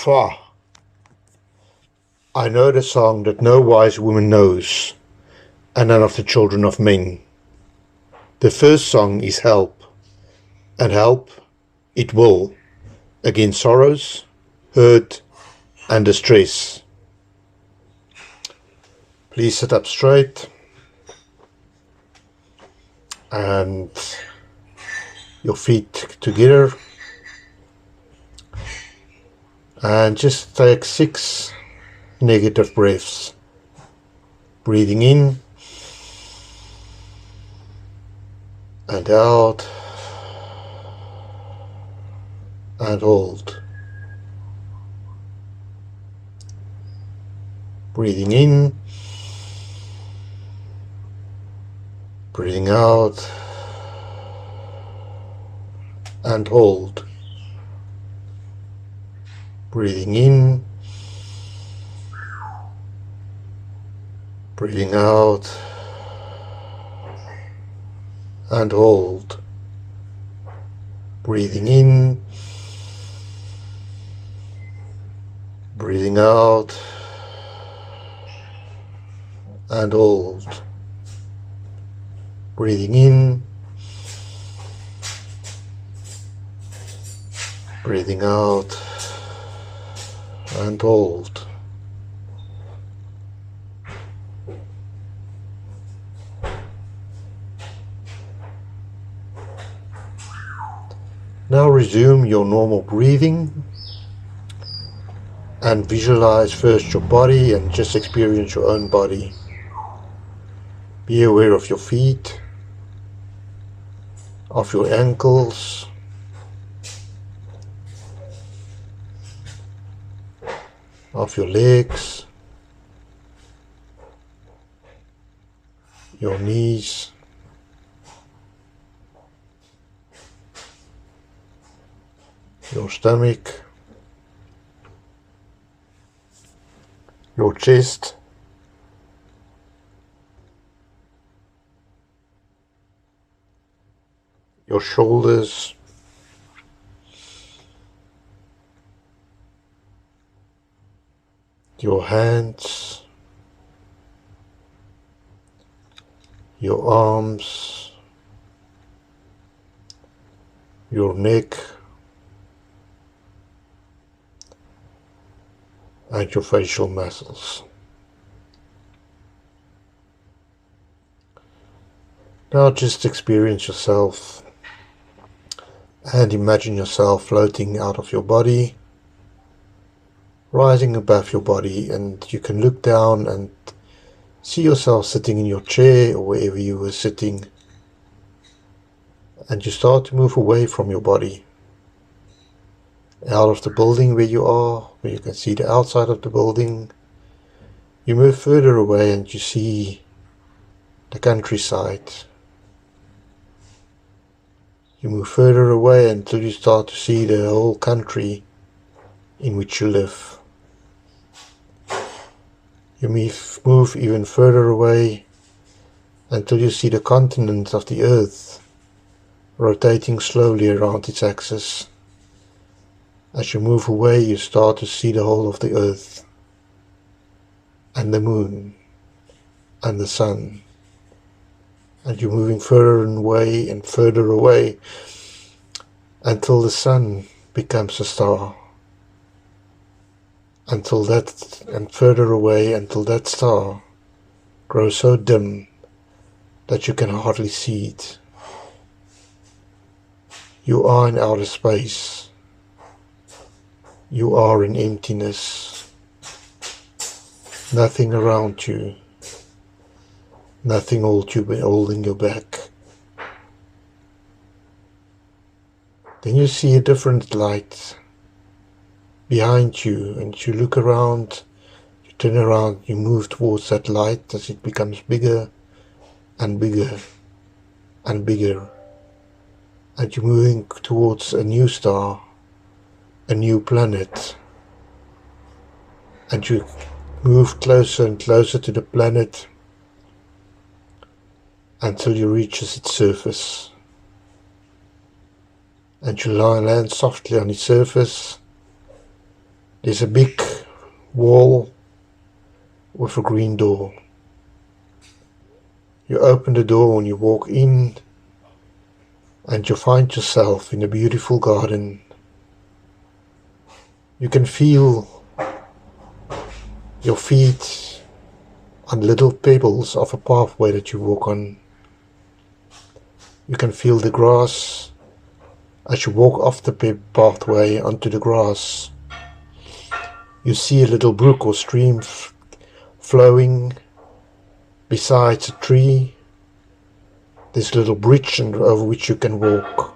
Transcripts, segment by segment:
Fa. I know the song that no wise woman knows, and none of the children of men. The first song is help, and help it will, against sorrows, hurt, and distress. Please sit up straight, and your feet together, and just take 6 negative breaths. Breathing in and out, and hold. Breathing in, breathing out, and hold. Breathing in, breathing out, and hold. Breathing in, breathing out, and hold. Breathing in, breathing out, and hold. Now resume your normal breathing and visualize first your body and just experience your own body. Be aware of your feet, of your ankles, of your legs, your knees, your stomach, your chest, your shoulders, your hands, your arms, your neck, and your facial muscles. Now just experience yourself and imagine yourself floating out of your body, rising above your body, and you can look down and see yourself sitting in your chair or wherever you were sitting, and you start to move away from your body, out of the building where you are, where you can see the outside of the building. You move further away and you see the countryside. You move further away until you start to see the whole country in which you live. You move even further away until you see the continent of the earth rotating slowly around its axis. As you move away, you start to see the whole of the earth, and the moon, and the sun. And you're moving further away and further away until the sun becomes a star. Until that, and further away until that star grows so dim that you can hardly see it. You are in outer space. You are in emptiness. Nothing around you. Nothing holding you back. Then you see a different light behind you, and you look around, you turn around, you move towards that light as it becomes bigger and bigger and bigger. And you're moving towards a new star, a new planet. And you move closer and closer to the planet until you reach its surface. And you land softly on its surface, There's a big wall with a green door. You open the door and you walk in, and you find yourself in a beautiful garden. You can feel your feet on little pebbles of a pathway that you walk on. You can feel the grass as you walk off the pathway onto the grass. You see a little brook or stream flowing besides a tree. There's a little bridge over which you can walk.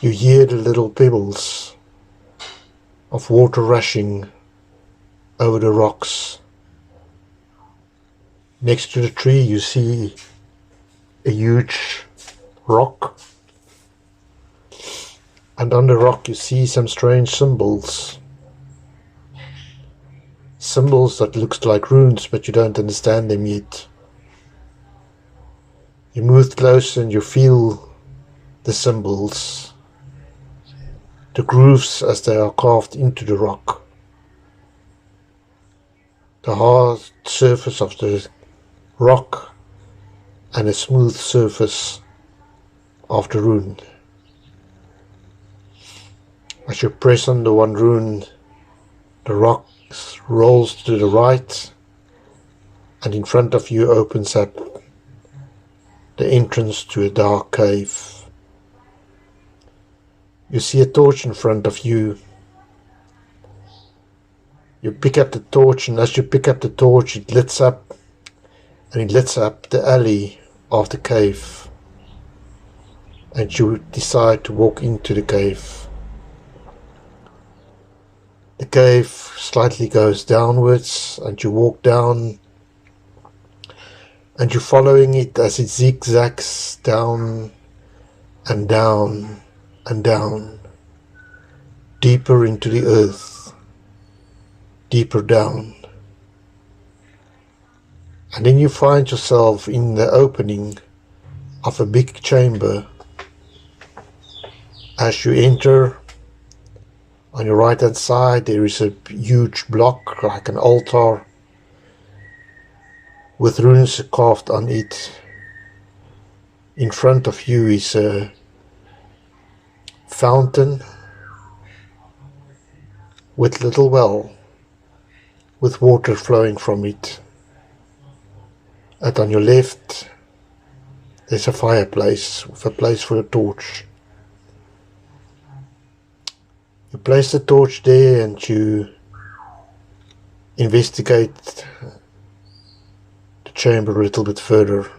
You hear the little pebbles of water rushing over the rocks. Next to the tree you see a huge rock, and on the rock you see some strange symbols. Symbols that looks like runes, but you don't understand them yet. You move closer and you feel the symbols, the grooves as they are carved into the rock, the hard surface of the rock and a smooth surface of the rune. As you press on the one rune, the rock rolls to the right, and in front of you opens up the entrance to a dark cave. You see a torch in front of you. You pick up the torch, and as you pick up the torch it lights up, and it lights up the alley of the cave, and you decide to walk into the cave. The cave slightly goes downwards, and you walk down, and you're following it as it zigzags down and down and down, deeper into the earth, deeper down. And then you find yourself in the opening of a big chamber. As you enter, on your right hand side there is a huge block like an altar with runes carved on it. In front of you is a fountain with a little well with water flowing from it. And on your left there's a fireplace with a place for a torch. You place the torch there and you investigate the chamber a little bit further.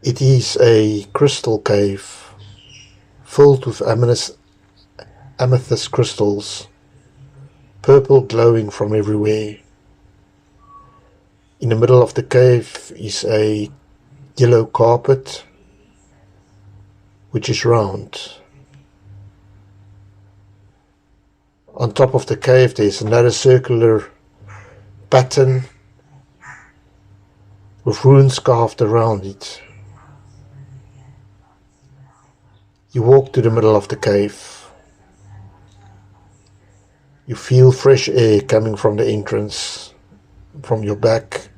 It is a crystal cave filled with amethyst crystals, purple glowing from everywhere. In the middle of the cave is a yellow carpet which is round. On top of the cave there is another circular pattern with runes carved around it. You walk to the middle of the cave. You feel fresh air coming from the entrance, from your back.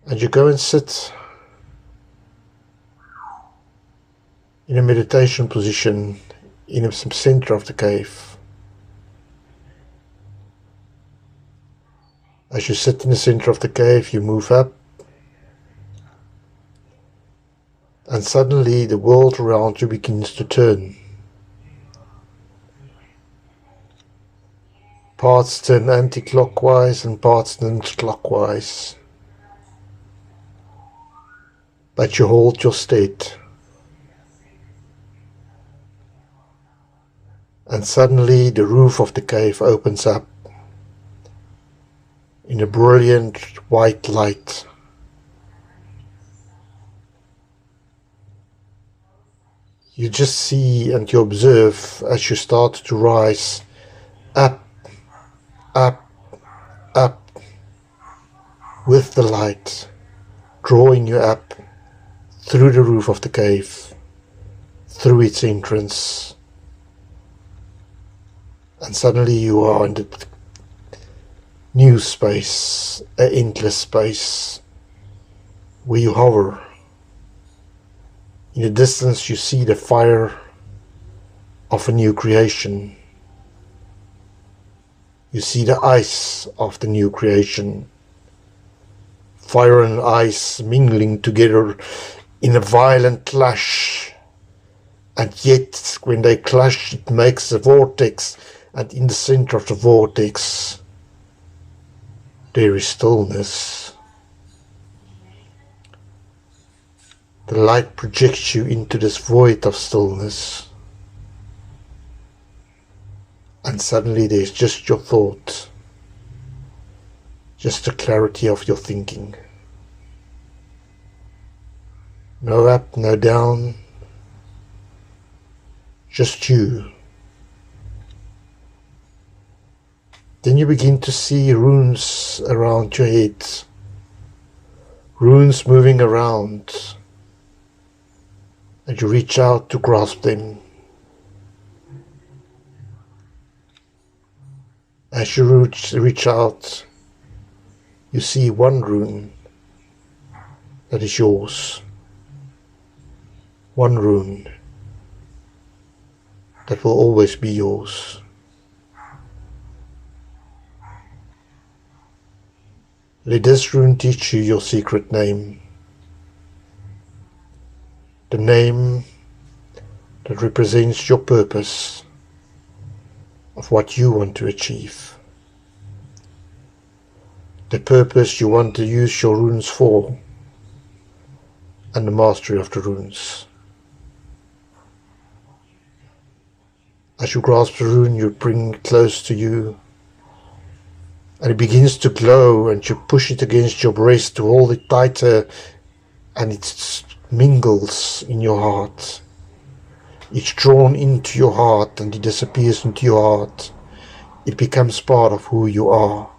And you go and sit in a meditation position in the center of the cave. As you sit in the center of the cave, you move up, and suddenly the world around you begins to turn. Parts turn anti-clockwise and parts turn clockwise. But you hold your state. And suddenly the roof of the cave opens up in a brilliant white light. You just see and you observe as you start to rise up, up, up with the light, drawing you up through the roof of the cave, through its entrance, and suddenly you are in the new space, an endless space, where you hover. In the distance you see the fire of a new creation. You see the ice of the new creation. Fire and ice mingling together in a violent clash. And yet, when they clash, it makes a vortex, and in the center of the vortex, there is stillness. The light projects you into this void of stillness. And suddenly there's just your thought, just the clarity of your thinking. No up, no down, just you. Then you begin to see runes around your head, runes moving around, and you reach out to grasp them. As you reach out, you see one rune that is yours. One rune that will always be yours. Let this rune teach you your secret name. The name that represents your purpose of what you want to achieve. The purpose you want to use your runes for, and the mastery of the runes. As you grasp the rune, you bring it close to you, and it begins to glow, and you push it against your breast to hold it tighter, and it mingles in your heart. It's drawn into your heart, and it disappears into your heart. It becomes part of who you are.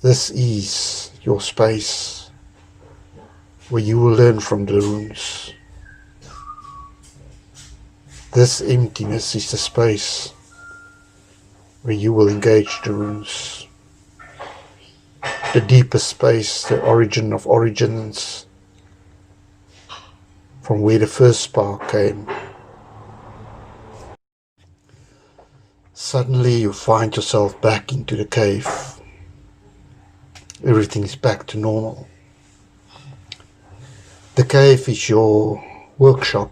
This is your space, where you will learn from the runes. This emptiness is the space where you will engage the runes. The deepest space, the origin of origins, from where the first spark came. Suddenly you find yourself back into the cave. Everything is back to normal. The cave is your workshop,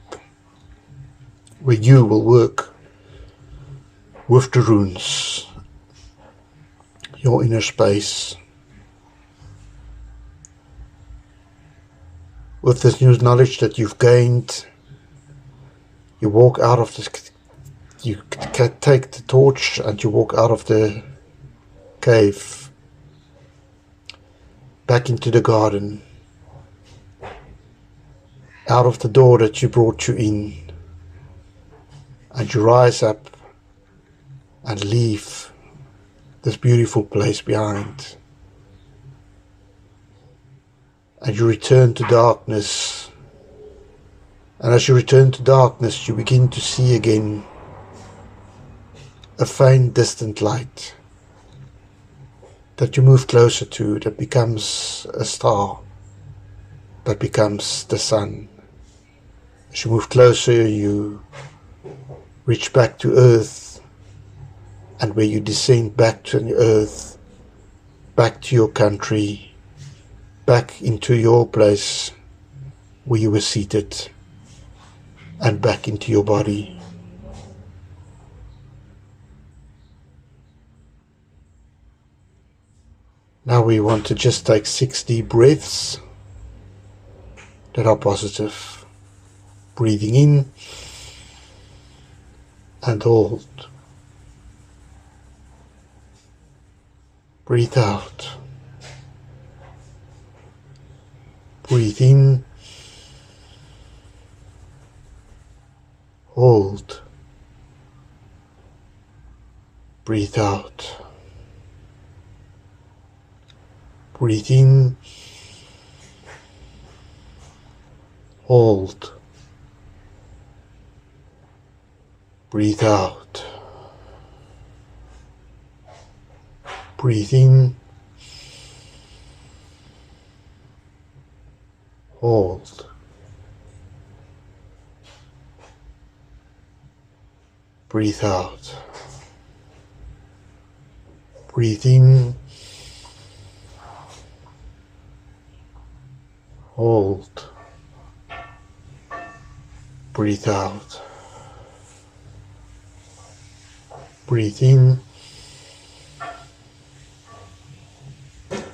where you will work with the runes, your inner space. With this new knowledge that you've gained, you walk out of this, you take the torch and you walk out of the cave, back into the garden, out of the door that you brought you in, and you rise up and leave this beautiful place behind. And you return to darkness. And as you return to darkness, you begin to see again a faint distant light that you move closer to, that becomes a star, that becomes the sun. As you move closer, you reach back to earth, and where you descend back to the earth, back to your country, back into your place where you were seated, and back into your body. Now we want to just take 6 deep breaths that are positive. Breathing in and hold. Breathe out. Breathe in, hold, breathe out, breathe in, hold, Breathe out. Breathe in. Hold. Breathe out. Breathe in. Hold. Breathe out. Breathe in.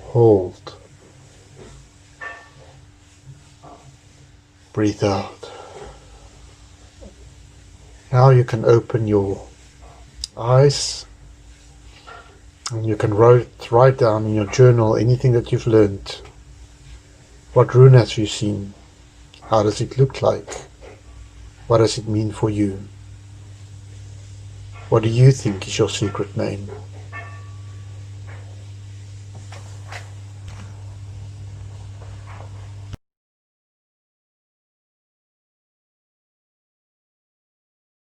Hold. Breathe out. Now you can open your eyes and you can write down in your journal anything that you've learned. What rune have you seen? How does it look like? What does it mean for you? What do you think is your secret name?